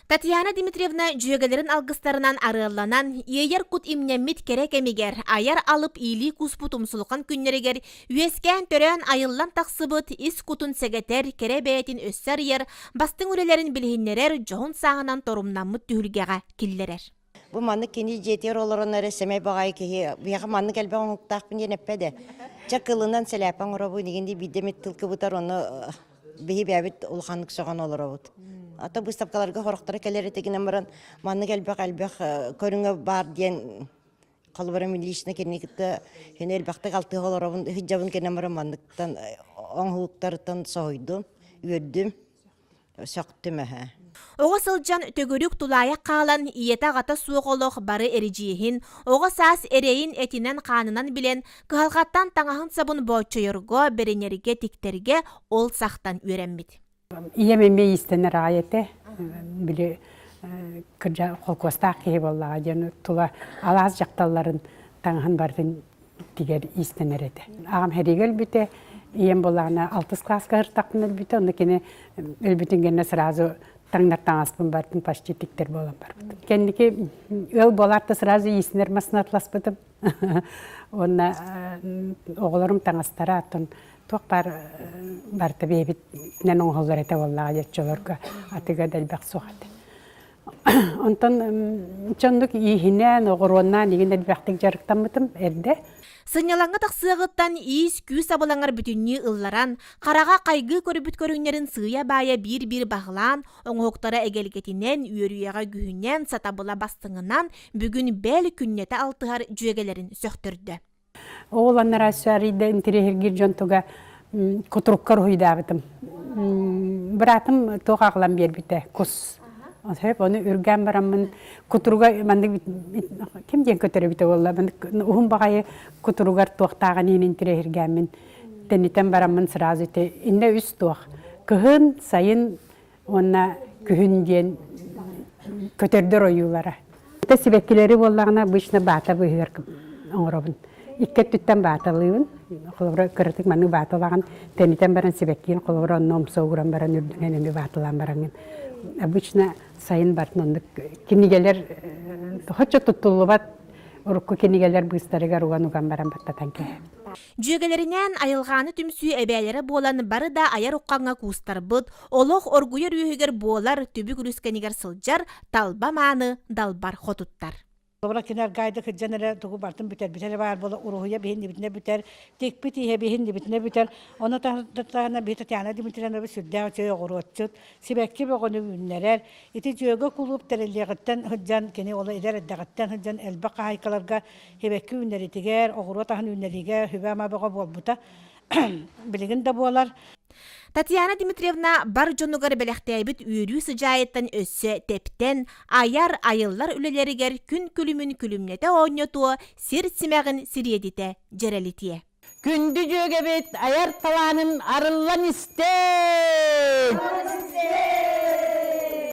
Татьяна Дмитриевна жүйөгелерин алгыстарынан арыланан, иейер кут имнеммит керек эмигер, аяр алып ийли куспут умсулукан күннерегер, үескән төрән айыллан тақсыбыт, ис кутун сегетер, кере бәйтин өссар ер, бастың үрелерин билхиннерер, жоғын сағынан торумнаммыт түхілгеға киллерер. Бу манны кини жетер олорон ресеме багай ки бияга манны келбен уктак бин непеде. Чакылынан селапан оробу дигенди бидемет тылкы бутар оны бихи бәбит улханлык соган олоробут. Ата бу стапкаларга хорохтара келер тегенен баран манны келбек албек көрүнгө бар диен калбара милишне кенекте хенел бакта алты олоробун хиджабын кенен баран манныктан оңхулуктардан сойду, үрдүм, сактым ха. Оға сылжан төгөрүк тулая қалан иета ғата суоғолық бары эрижиехин, оға саас эрейін этинен қанынан билен, кыхалғаттан таңахын сабын бочойорго, беренерге тиктерге ол сақтан үйренмит. Иемеме истенер айете, біле кыржа қолкоста кейі боллаға жаны тула алаз жақталарын таңахын бардың тигер истенер еді. Ағам херегел біте, ием боллағына 6 класска ғыртақын өлбіте, оны кені өлбітін генне сразу таңнартан аспын бардың почти тиктер болан бар. Кендіке өл боларты сразу есінер масын атласпыдым. Онна оғыларым таңастара атын тоқ барты бейбіт нән оңғылар әті боллаға жетчоларға атыға дәлбәқ соғады. Онтан чондық ихінен оғыруыннан еген дәлбәқтік жарықтан мұтым әрді. Сынялаңға тақсығыттан иіс күй сабылаңар бүтінні ылларан, қараға қайғы көрібіт көріңнерін сыя бая бір бағылан, оңғоқтара әгелгетінен, үйерүйеға гүйінен сатабыла бастыңынан бүгін бәл күннеті алтығар жүйегелерін сөқтірді. Оғыланнара сөриді интерегер жонтуға құтырыққар хүйдағытым. Бұратым тоғағылан бербіті, құс. Оны үрген барамын, құтыруға, кем ден көтірі біті олла, ұғым бағайы құтыруғар тоқтаған енін түрегергенмін, тәнетен барамын сразу өте, инде үс тоқ. Күхін сайын, онна күхін ден көтердір ойулары. Себеккелері боллағына бұшына бата бұйығыр оңырабын. Иккет түттен баталыйын, кырытық мәнің баталаған, тәнетен баран себеккен, қолығыр онна омсауғыран баран үрдіңен әмі баталан бараңын. Обычно сайын бартын кенигелер хоча туттулубат урукку кенигелер быстарыга руган баран баттатан ке. Жүйегелерінен айылғаны түмсүй әбәлері болан бары да аяр уққанға кустар бұд, олық оргуер үйігер болар түбік үріскенігер сылжар, талба маны далбар хотуттар. Олар кинер гайды кыджанера тугу бартын бүтер бар бола уруя бихин дибитне бүтер тек бити he бихин дибитне бүтер оны тахна бит Татьяна Дмитриевна сүддә чөй горотчут сибекке богоны үннерер ити жөгө кулуп терелегеттен хыджан кени ола идер дагаттан хыджан элбака хайкаларга хебекке үннеритигер огуро тахны үннериге хүбама бого болбута билеген да болар. Татьяна Дмитриевна бар жонугар белехтәйбит үйрүү сыжайыттан өссө тептен аяр айыллар үлелеригер күн күлүмүн күлүмнете ойнотуо сир симегин сириедите жерелитие. Күнді жөге бет аяр таланын арыллан істе!